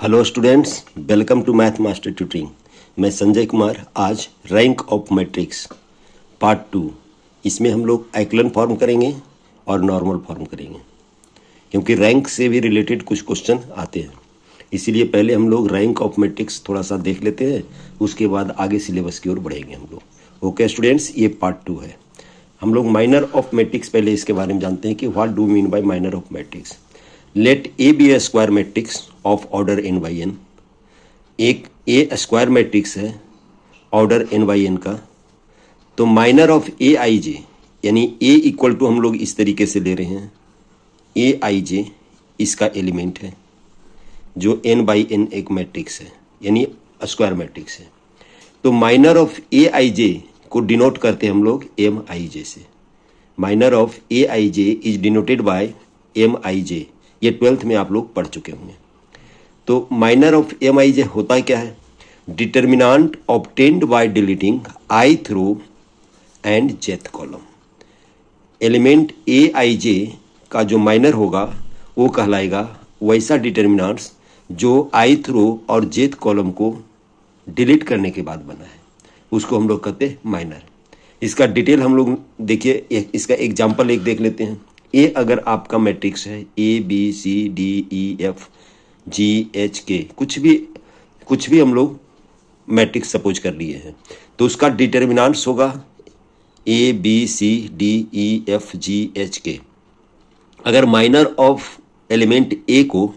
Hello students, welcome to math master tutoring. मैं संजय कुमार। आज rank of matrix part 2, इसमें हम लोग एक्लन फॉर्म करेंगे और नॉर्मल फॉर्म करेंगे, क्योंकि रैंक से भी रिलेटेड कुछ क्वेश्चन आते हैं। इसीलिए पहले हम लोग रैंक ऑफ मैट्रिक्स थोड़ा सा देख लेते हैं, उसके बाद आगे सिलेबस की ओर बढ़ेंगे हम लोग। ओके स्टूडेंट्स, ये पार्ट 2 है। हम लोग माइनर ऑफ मैट्रिक्स पहले इसके बारे में जानते हैं कि what do mean by minor of matrix. Let A B A square matrix of order N by N. एक ए स्क्वायर मैट्रिक्स है ऑर्डर एन बाई एन का, तो माइनर ऑफ ए आई जे, यानी ए इक्वल टू हम लोग इस तरीके से ले रहे हैं, ए आई जे इसका एलिमेंट है, जो एन बाई एन एक मैट्रिक्स है, यानी स्क्वायर मैट्रिक्स है। तो माइनर ऑफ ए आई जे को डिनोट करते हैं हम लोग एम आई जे से। Minor of A I J is denoted by M I J. ये 12th में आप लोग पढ़ चुके होंगे। तो minor of M I J होता है क्या है? Determinant obtained by deleting ith row and jth column. Element A I J का जो माइनर होगा वो कहलाएगा वैसा डिटर्मिनेंट्स जो आई थ्रो और जेथ कॉलम को डिलीट करने के बाद बना है, उसको हम लोग कहते हैं माइनर। इसका डिटेल हम लोग देखिए, इसका एग्जाम्पल एक देख लेते हैं। ए अगर आपका मैट्रिक्स है, A B C D E F G H K, कुछ भी हम लोग मैट्रिक्स सपोज कर लिए हैं, तो उसका डिटर्मिनेंट्स होगा A B C D E F G H K. अगर माइनर ऑफ एलिमेंट ए को,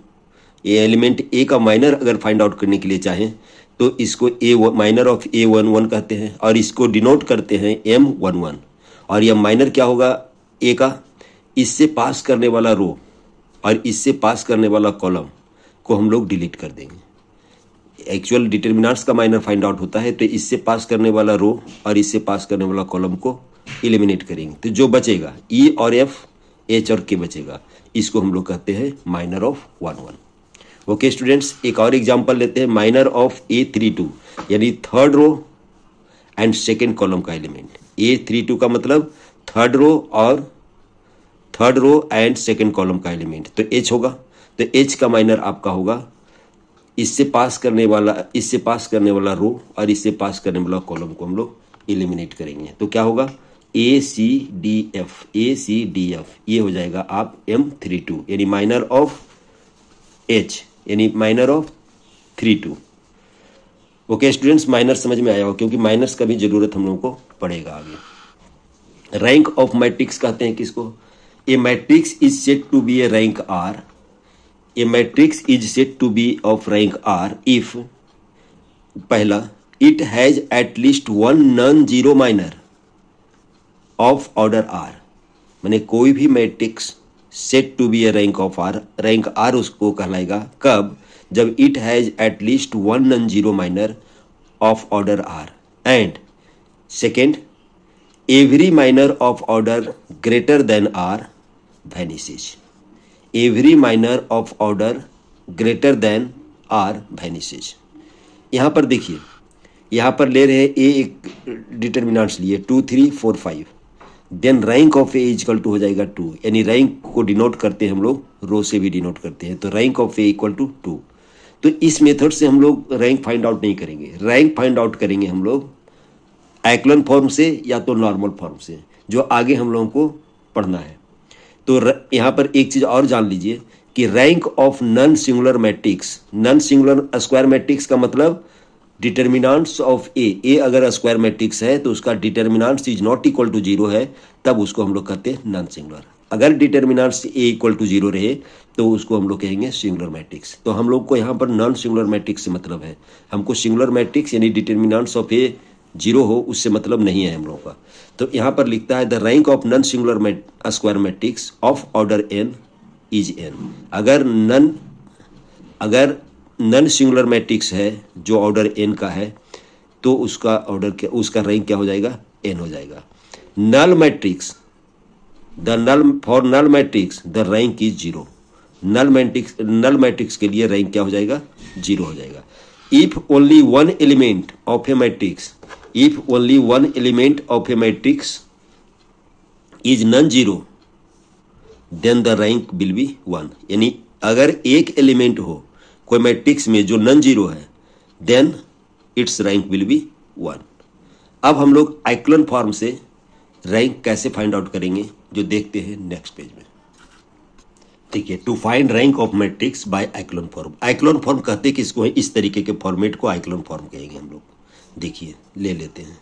एलिमेंट ए का माइनर अगर फाइंड आउट करने के लिए चाहें तो इसको ए माइनर ऑफ ए 11 कहते हैं, और इसको डिनोट करते हैं M11। और यह माइनर क्या होगा ए का? इससे पास करने वाला रो और इससे पास करने वाला कॉलम को हम लोग डिलीट कर देंगे। एक्चुअल डिटर्मिनेंट्स का माइनर फाइंड आउट होता है, तो इससे पास करने वाला रो और इससे पास करने वाला कॉलम को एलिमिनेट करेंगे, तो जो बचेगा ई और एफ, एच और के बचेगा, इसको हम लोग कहते हैं माइनर ऑफ 11। ओके स्टूडेंट्स, एक और एग्जांपल लेते हैं। माइनर ऑफ A32, यानी third row and second column का एलिमेंट। A32 का मतलब third row and second column का एलिमेंट, तो H होगा। तो H का माइनर आपका होगा इससे पास करने वाला रो और इससे पास करने वाला कॉलम को हम लोग एलिमिनेट करेंगे, तो क्या होगा? ACDF, ये हो जाएगा आप M32, यानी माइनर ऑफ H, यानी minor of 32। Okay students, minor समझ में आया हो, क्योंकि माइनर्स का भी जरूरत हम लोगों को पड़ेगा आगे। रैंक ऑफ मैट्रिक्स कहते हैं किसको? A matrix is said to be a rank R. A matrix is said to be of rank R if, पहला, it has at least one non zero minor of order R. माने कोई भी matrix said to be a rank of R, rank R उसको कहलाएगा कब? जब it has at least one non zero minor of order R. And second, every minor of order greater than R vanishes. Every minor of order greater than R vanishes. यहां पर देखिए, यहां पर ले रहे हैं ए, एक डिटर्मिनेंट्स लिए 2 3 4 5, then rank of A equal to हो जाएगा 2, यानी रैंक को डिनोट करते हैं हम लोग, रो से भी डिनोट करते हैं, तो rank of A equal to 2। तो इस मेथड से हम लोग रैंक फाइंड आउट नहीं करेंगे, रैंक फाइंड आउट करेंगे हम लोग एक्लन फॉर्म से या तो नॉर्मल फॉर्म से, जो आगे हम लोगों को पढ़ना है। तो यहाँ पर एक चीज और जान लीजिए कि rank of non singular matrix, non singular square matrix का मतलब डिटर्मिनेंट्स ऑफ ए अगर स्क्वायर मैट्रिक्स है तो उसका determinants is not equal to 0 है, तब उसको हम लोग कहते हैं नॉन सिंगुलर। अगर डिटर्मिनेंट्स ए इक्वल टू 0 रहे तो उसको हम लोग कहेंगे सिंगुलर मैट्रिक्स। तो हम लोग को यहाँ पर नॉन सिंगुलर मैट्रिक्स से मतलब है, हमको सिंगुलर मैट्रिक्स यानी डिटर्मिनेंट्स ऑफ ए 0 हो उससे मतलब नहीं है हम लोगों का। तो यहाँ पर लिखता है the rank of non singular square matrix of order N is N. अगर नॉन सिंगुलर मैट्रिक्स है जो ऑर्डर एन का है, तो उसका रैंक क्या हो जाएगा? एन हो जाएगा। Null matrix, for null matrix the rank is 0। Null matrix के लिए रैंक क्या हो जाएगा? 0 हो जाएगा। If only one element of a matrix is non zero then the rank will be 1। यानी अगर एक एलिमेंट हो कोई मैट्रिक्स में जो नॉन जीरो है, then its rank will be 1। अब हम लोग आइक्लोन फॉर्म से रैंक कैसे फाइंड आउट करेंगे, जो देखते हैं नेक्स्ट पेज में। देखिए, to find rank of matrix by echelon form. Echelon form कहते किसको है, इस तरीके के फॉर्मेट को आइक्लोन फॉर्म कहेंगे हम लोग। देखिए, ले लेते हैं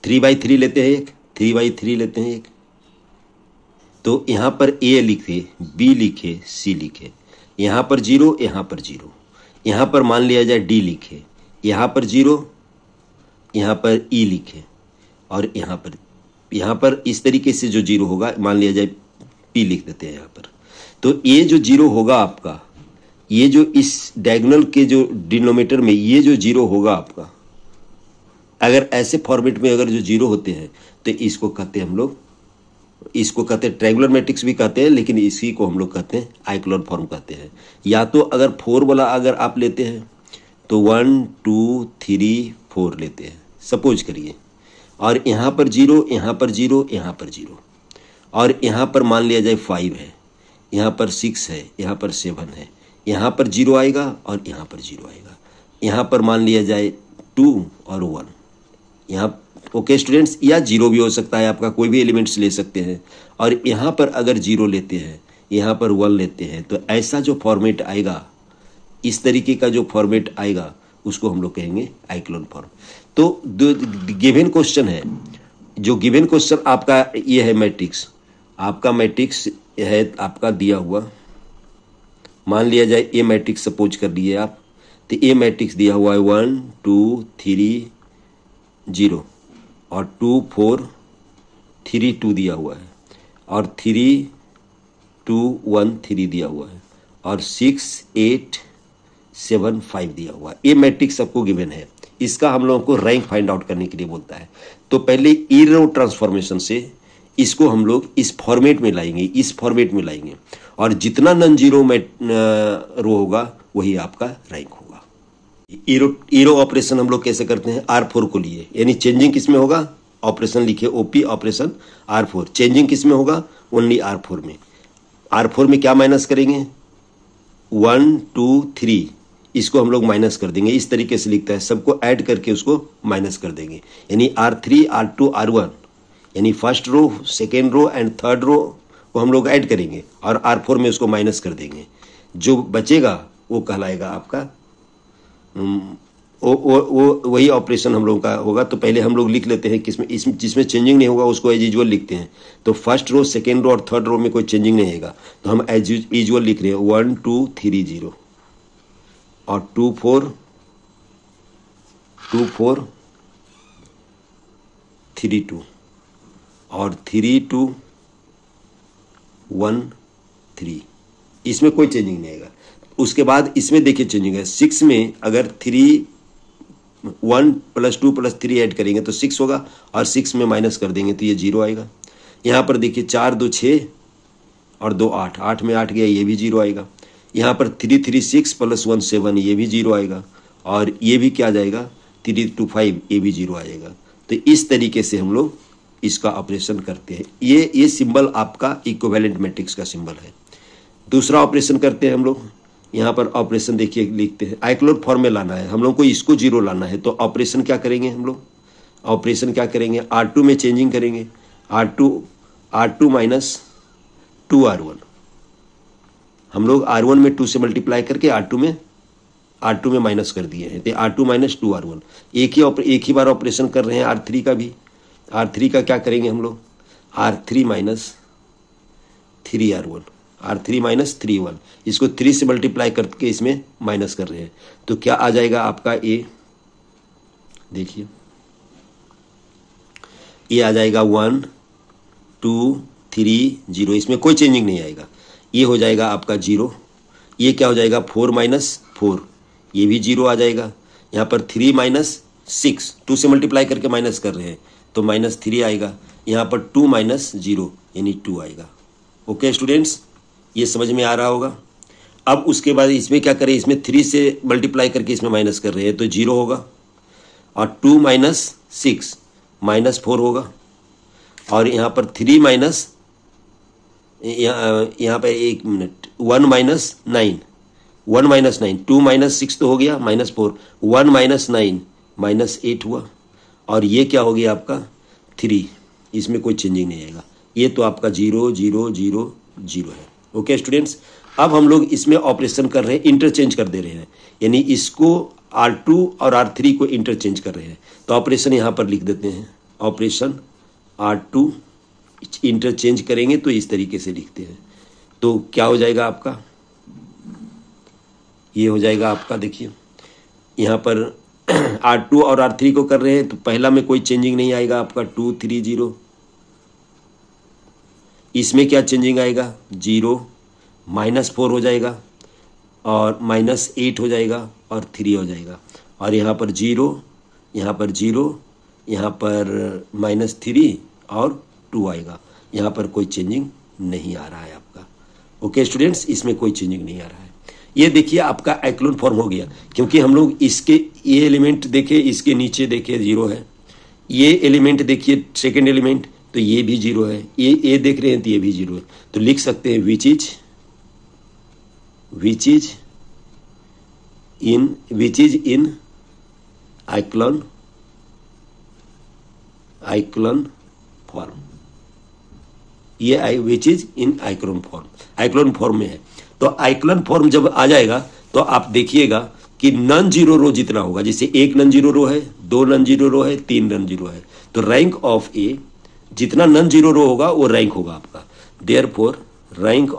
3x3 लेते हैं एक, 3x3 लेते हैं एक, तो यहाँ पर A लिखे, B लिखे, C लिखे, यहाँ पर 0, यहाँ पर 0, यहाँ पर मान लिया जाए D लिखे, यहाँ पर 0, यहाँ पर E लिखे, और यहाँ पर इस तरीके से जो 0 होगा मान लिया जाए P लिख देते हैं यहाँ पर। तो ये जो 0 होगा आपका, ये जो इस डायगोनल के जो डिनोमिनेटर में ये जो 0 होगा आपका, अगर ऐसे फॉर्मेट में अगर जो 0 होते हैं तो इसको कहते हैं हम लोग, इसको कहते हैं ट्रायंगुलर मैट्रिक्स भी कहते हैं, लेकिन इसी को हम लोग कहते हैं आइक्लोन फॉर्म कहते हैं। या तो अगर 4 वाला अगर आप लेते हैं तो 1 2 3 4 लेते हैं, सपोज करिए, और यहाँ पर 0, यहाँ पर 0, यहाँ पर 0, और यहाँ पर मान लिया जाए 5 है, यहाँ पर 6 है, यहाँ पर 7 है, यहाँ पर 0 आएगा और यहाँ पर 0 आएगा, यहाँ पर मान लिया जाए 2 और 1, यहाँ ओके स्टूडेंट्स, या 0 भी हो सकता है आपका, कोई भी एलिमेंट्स ले सकते हैं। और यहाँ पर अगर 0 लेते हैं, यहाँ पर 1 लेते हैं, तो ऐसा जो फॉर्मेट आएगा, इस तरीके का जो फॉर्मेट आएगा उसको हम लोग कहेंगे आइक्लोन फॉर्म। तो गिवन क्वेश्चन है, जो गिवन क्वेश्चन आपका ये है मैट्रिक्स, आपका मैट्रिक्स है आपका दिया हुआ, मान लिया जाए ए मैट्रिक्स सपोज कर लिए आप, तो ए मैट्रिक्स दिया हुआ है 1 2 3 0 और 2 4 3 2 दिया हुआ है, और 3 2 1 3 दिया हुआ है, और 6 8 7 5 दिया हुआ है। ये मैट्रिक्स सबको गिवन है। इसका हम लोगों को रैंक फाइंड आउट करने के लिए बोलता है। तो पहले ई रो ट्रांसफॉर्मेशन से इसको हम लोग इस फॉर्मेट में लाएंगे, इस फॉर्मेट में लाएंगे, और जितना नॉन जीरो रो होगा वही आपका रैंक होगा। ईरो ऑपरेशन हम लोग कैसे करते हैं, R4 को लिए, यानी चेंजिंग किस में होगा, ऑपरेशन लिखिए OP ऑपरेशन R4, चेंजिंग किस में होगा, ओनली R4 में। R4 में क्या माइनस करेंगे, 1 2 3, इसको हम लोग माइनस कर देंगे, इस तरीके से लिखता है, सबको ऐड करके उसको माइनस कर देंगे, यानी R3 R2 R1, यानी first row second row and third row को हम लोग ऐड करेंगे और R4 में उसको माइनस कर देंगे। जो बचेगा वो कहलाएगा आपका वो वही ऑपरेशन हम लोगों का होगा। तो पहले हम लोग लिख लेते हैं किसमें, इसमें जिसमें चेंजिंग नहीं होगा उसको एज यूजुअल लिखते हैं। तो फर्स्ट रो सेकेंड रो और थर्ड रो में कोई चेंजिंग नहीं होगा तो हम एज यूजुअल लिख रहे हैं 1 2 3 0 और 2 4 3 2 और 3 2 1 3, इसमें कोई चेंजिंग नहीं आएगा। उसके बाद इसमें देखिए चेंजिंग है, 6 में अगर 3 1 + 2 + 3 ऐड करेंगे तो 6 होगा और 6 में माइनस कर देंगे तो ये 0 आएगा। यहाँ पर देखिए 4 2 6 और 2 8, 8 में 8 गया, ये भी 0 आएगा। यहाँ पर 3 3 6 + 1 7, ये भी 0 आएगा, और ये भी क्या आ जाएगा 3 2 5, ये भी 0 आएगा। तो इस तरीके से हम लोग इसका ऑपरेशन करते हैं। ये सिंबल आपका इक्विवेलेंट मैट्रिक्स का सिंबल है। दूसरा ऑपरेशन करते हैं हम लोग, यहाँ पर ऑपरेशन देखिए लिखते हैं, आइक्लोन फॉर्म में लाना है हम लोग को, इसको 0 लाना है। तो ऑपरेशन क्या करेंगे हम लोग, ऑपरेशन क्या करेंगे, R2 में चेंजिंग करेंगे, R2 - 2R1, हम लोग R1 में 2 से मल्टीप्लाई करके R2 में माइनस कर दिए हैं, तो R2 - 2R1। एक ही बार ऑपरेशन कर रहे हैं R3 का भी। R3 का क्या करेंगे हम लोग, R3 - 3R1, R3 - 3 1, इसको 3 से मल्टीप्लाई करके इसमें माइनस कर रहे हैं। तो क्या आ जाएगा आपका ए, देखिए ये आ जाएगा 1 2 3 0, इसमें कोई चेंजिंग नहीं आएगा। ये हो जाएगा आपका 0। ये क्या हो जाएगा 4 - 4, ये भी 0 आ जाएगा। यहाँ पर 3 - 6, 2 से मल्टीप्लाई करके माइनस कर रहे हैं तो -3 आएगा। यहाँ पर 2 - 0 यानी 2 आएगा। ओके स्टूडेंट्स, ये समझ में आ रहा होगा। अब उसके बाद इसमें क्या करें, इसमें 3 से मल्टीप्लाई करके इसमें माइनस कर रहे हैं तो 0 होगा, और 2 - 6 -4 होगा, और यहाँ पर 3 यहाँ पर 1 मिनट 1 - 9, 1 माइनस 9, 2 माइनस 6 तो हो गया -4, 1 माइनस 9 -8 हुआ, और ये क्या हो गया आपका 3, इसमें कोई चेंजिंग नहीं आएगा। ये तो आपका 0 0 0 0 है। ओके स्टूडेंट्स, अब हम लोग इसमें ऑपरेशन कर रहे हैं, इंटरचेंज कर दे रहे हैं, यानी इसको R2 और R3 को इंटरचेंज कर रहे हैं। तो ऑपरेशन यहाँ पर लिख देते हैं, ऑपरेशन R2 इंटरचेंज करेंगे तो इस तरीके से लिखते हैं। तो क्या हो जाएगा आपका, ये हो जाएगा आपका, देखिए यहाँ पर R2 और R3 को कर रहे हैं तो पहला में कोई चेंजिंग नहीं आएगा आपका 2 3 0। इसमें क्या चेंजिंग आएगा 0, -4 हो जाएगा और -8 हो जाएगा और 3 हो जाएगा, और यहाँ पर 0, यहाँ पर 0, यहाँ पर -3 और 2 आएगा। यहाँ पर कोई चेंजिंग नहीं आ रहा है आपका। ओके स्टूडेंट्स, इसमें कोई चेंजिंग नहीं आ रहा है। ये देखिए आपका एक्लोन फॉर्म हो गया, क्योंकि हम लोग इसके ये एलिमेंट देखे, इसके नीचे देखे 0 है, ये एलिमेंट देखिए सेकेंड एलिमेंट, तो ये भी 0 है, ये देख रहे हैं तो ये भी 0 है। तो लिख सकते हैं which is in echelon form, ये which is in echelon form में है। तो एक्लोन फॉर्म जब आ जाएगा तो आप देखिएगा कि नॉन जीरो रो जितना होगा, जैसे 1 नॉन जीरो रो है, 2 नॉन जीरो रो है, 3 नॉन जीरो है, तो रैंक ऑफ ए जितना नॉन जीरो रो होगा वो रैंक होगा आपका। Therefore rank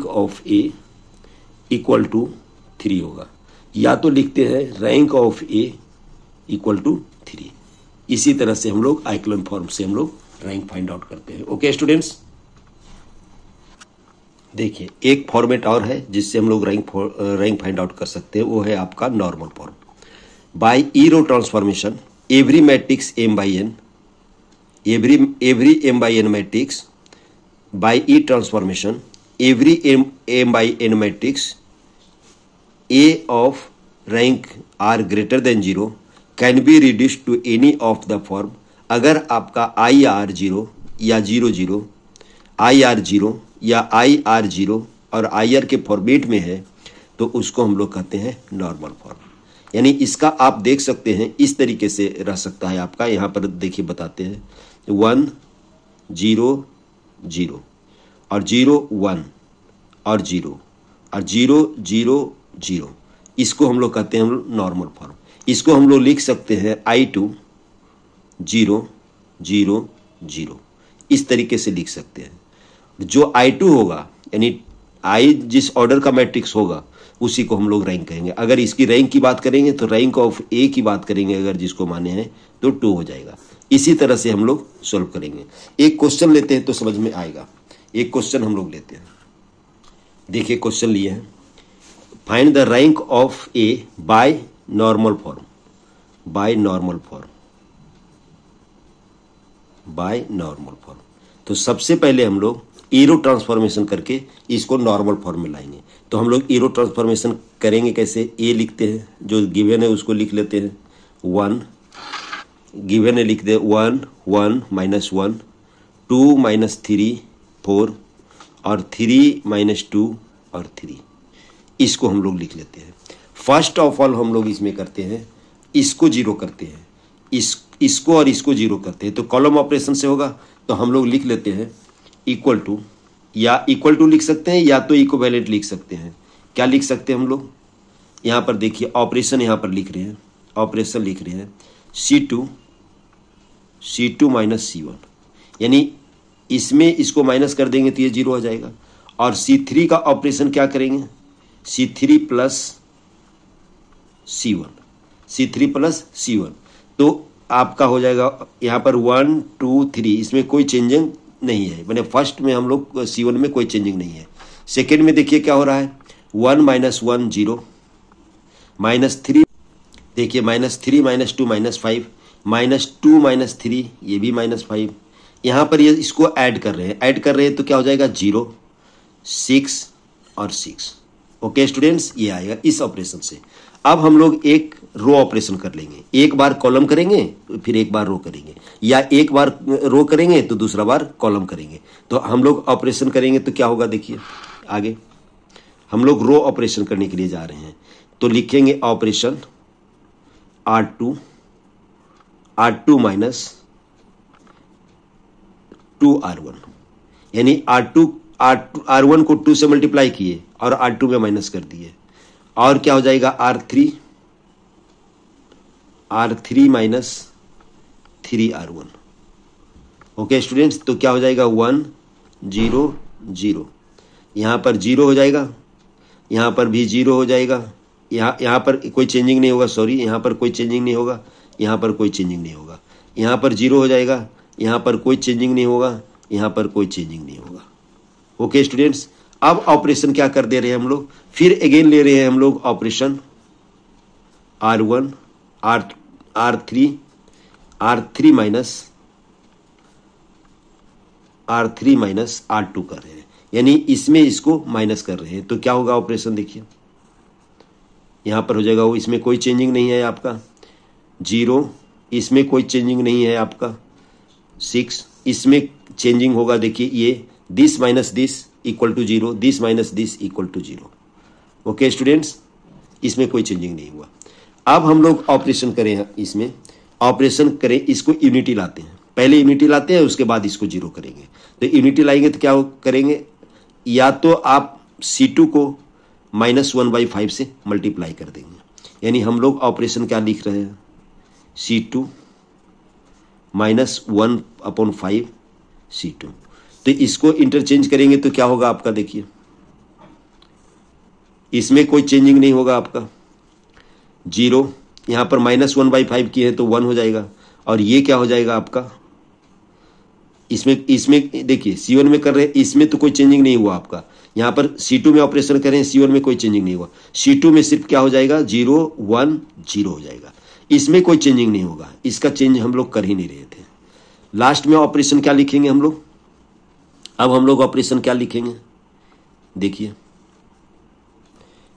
of A equal to 3 होगा, या तो लिखते हैं rank of A equal to 3। इसी तरह से हम लोग एक्लोन फॉर्म से हम लोग रैंक फाइंड आउट करते हैं। ओके स्टूडेंट्स, देखिए एक फॉर्मेट और है जिससे हम लोग रैंक फाइंड आउट कर सकते हैं, वो है आपका normal form. By E row transformation every matrix m by n, every m by n matrix by E transformation every m by n matrix A of rank r greater than 0 can be reduced to any of the form। अगर आपका IR0 या 00, IR0 या IR0 और IR के format में है तो उसको हम लोग कहते हैं नॉर्मल फॉर्म। यानी इसका आप देख सकते हैं इस तरीके से रह सकता है आपका। यहाँ पर देखिए बताते हैं 1 0 0 और 0 1 और 0 और 0 0 0, इसको हम लोग कहते हैं नॉर्मल फॉर्म। इसको हम लोग लिख सकते हैं I2 0 0 0, इस तरीके से लिख सकते हैं। जो I2 होगा यानी I जिस ऑर्डर का मैट्रिक्स होगा उसी को हम लोग रैंक कहेंगे। अगर इसकी रैंक की बात करेंगे तो रैंक ऑफ ए की बात करेंगे, अगर जिसको माने हैं तो 2 हो जाएगा। इसी तरह से हम लोग सॉल्व करेंगे। एक क्वेश्चन लेते हैं तो समझ में आएगा। एक क्वेश्चन हम लोग लेते हैं, देखिए क्वेश्चन लिए हैं, find the rank of A by normal form. तो सबसे पहले हम लोग ईरो ट्रांसफॉर्मेशन करके इसको नॉर्मल फॉर्म में लाएंगे। तो हम लोग ईरो ट्रांसफॉर्मेशन करेंगे कैसे, ए लिखते हैं, जो गिवन है उसको लिख लेते हैं 1, गिवन है लिख दे 1 1 -1, 2 -3 4 और 3 -2 और 3, इसको हम लोग लिख लेते हैं। फर्स्ट ऑफ ऑल हम लोग इसमें करते हैं, इसको 0 करते हैं, इसको और इसको 0 करते हैं, तो कॉलम ऑपरेशन से होगा। तो हम लोग लिख लेते हैं इक्वल टू, या इक्वल टू लिख सकते हैं या तो इक्विवेलेंट लिख सकते हैं। क्या लिख सकते हैं हम लोग, यहाँ पर देखिए ऑपरेशन यहाँ पर लिख रहे हैं, ऑपरेशन लिख रहे हैं C2 -C1, यानी इसमें इसको माइनस कर देंगे तो ये 0 हो जाएगा। और C3 का ऑपरेशन क्या करेंगे, C3 + C1, तो आपका हो जाएगा यहाँ पर 1 2 3, इसमें कोई चेंजिंग नहीं है, मैंने फर्स्ट में हम लोग C1 में कोई चेंजिंग नहीं है। सेकेंड में देखिए क्या हो रहा है, 1 - 1 0, -3 देखिए -3 -2 -5, -2 -3 ये भी -5। यहाँ पर ये इसको ऐड कर रहे हैं, तो क्या हो जाएगा 0 6 और 6। ओके स्टूडेंट्स, ये आएगा इस ऑपरेशन से। अब हम लोग एक रो ऑपरेशन कर लेंगे, एक बार कॉलम करेंगे फिर एक बार रो करेंगे, या एक बार रो करेंगे तो दूसरा बार कॉलम करेंगे। तो हम लोग ऑपरेशन करेंगे तो क्या होगा, देखिए आगे हम लोग रो ऑपरेशन करने के लिए जा रहे हैं, तो लिखेंगे ऑपरेशन R2 माइनस 2R1, यानी R1 को 2 से मल्टीप्लाई किए और R2 में माइनस कर दिए, और क्या हो जाएगा R3 minus 3R1। Okay students, तो क्या हो जाएगा 1 0 0, यहाँ पर 0 हो जाएगा, यहाँ पर भी 0 हो जाएगा, यहाँ पर कोई चेंजिंग नहीं होगा, सॉरी यहाँ पर कोई चेंजिंग नहीं होगा, यहाँ पर कोई चेंजिंग नहीं होगा, यहाँ पर 0 हो जाएगा, यहाँ पर कोई चेंजिंग नहीं होगा, यहाँ पर कोई चेंजिंग नहीं होगा। ओके स्टूडेंट्स, अब ऑपरेशन क्या कर दे रहे हैं हम लोग, फिर अगेन ले रहे हैं हम लोग operation R1 R3 minus R2 कर रहे हैं, यानी इसमें इसको माइनस कर रहे हैं, तो क्या होगा ऑपरेशन देखिए, यहाँ पर हो जाएगा वो, इसमें कोई चेंजिंग नहीं है आपका 0, इसमें कोई चेंजिंग नहीं है आपका 6, इसमें चेंजिंग होगा देखिए ये this minus this equal to 0, this minus this equal to 0। Okay students, इसमें कोई चेंजिंग नहीं हुआ। अब हम लोग ऑपरेशन करें, इसमें ऑपरेशन करें, इसको यूनिटी लाते हैं, पहले यूनिटी लाते हैं उसके बाद इसको 0 करेंगे। तो यूनिटी लाएंगे तो क्या करेंगे, या तो आप C2 को -1/5 से मल्टीप्लाई कर देंगे, यानी हम लोग ऑपरेशन क्या लिख रहे हैं, C2 -1/5 C2। तो इसको इंटरचेंज करेंगे तो क्या होगा आपका देखिए, इसमें कोई चेंजिंग नहीं होगा आपका 0, यहाँ पर -1/5 की है तो 1 हो जाएगा, और ये क्या हो जाएगा आपका, इसमें देखिए C1 में कर रहे हैं, इसमें तो कोई चेंजिंग नहीं हुआ आपका, यहाँ पर C2 में ऑपरेशन कर रहे हैं, C1 में कोई चेंजिंग नहीं हुआ, C2 में सिर्फ क्या हो जाएगा 0 1 0 हो जाएगा, इसमें कोई चेंजिंग नहीं होगा, इसका चेंज हम लोग कर ही नहीं रहे थे। लास्ट में ऑपरेशन क्या लिखेंगे हम लोग, अब हम लोग ऑपरेशन क्या लिखेंगे देखिए,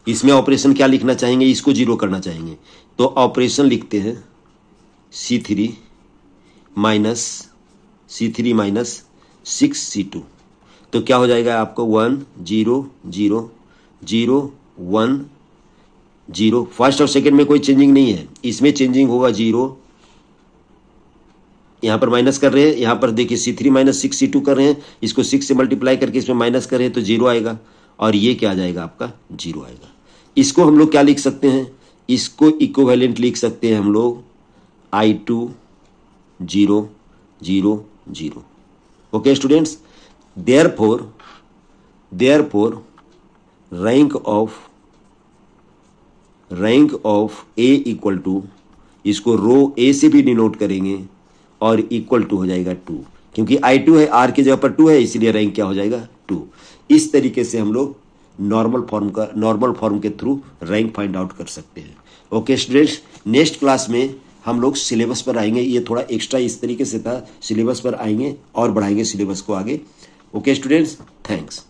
इसमें ऑपरेशन क्या लिखना चाहेंगे, इसको 0 करना चाहेंगे, तो ऑपरेशन लिखते हैं C3 माइनस 6C2, तो क्या हो जाएगा आपको 1 0 0 0 1 0, फर्स्ट और सेकंड में कोई चेंजिंग नहीं है, इसमें चेंजिंग होगा 0, यहाँ पर माइनस कर रहे हैं, यहाँ पर देखिए C3 माइनस 6C2 कर रहे हैं, इसको 6 से मल्टीप्लाई करके इसमें माइनस कर रहे हैं तो 0 आएगा, और ये क्या आ जाएगा आपका 0 आएगा। इसको हम लोग क्या लिख सकते हैं, इसको इक्विवेलेंट लिख सकते हैं हम लोग I2 0 0 0। Okay students, therefore rank of A equal to, इसको रो A से भी डिनोट करेंगे और इक्वल टू हो जाएगा 2, क्योंकि I2 है, R की जगह पर 2 है, इसलिए रैंक क्या हो जाएगा 2। इस तरीके से हम लोग नॉर्मल फॉर्म के थ्रू रैंक फाइंड आउट कर सकते हैं। ओके स्टूडेंट्स, नेक्स्ट क्लास में हम लोग सिलेबस पर आएंगे, ये थोड़ा एक्स्ट्रा इस तरीके से था, सिलेबस पर आएंगे और बढ़ाएंगे सिलेबस को आगे। Okay students, thanks.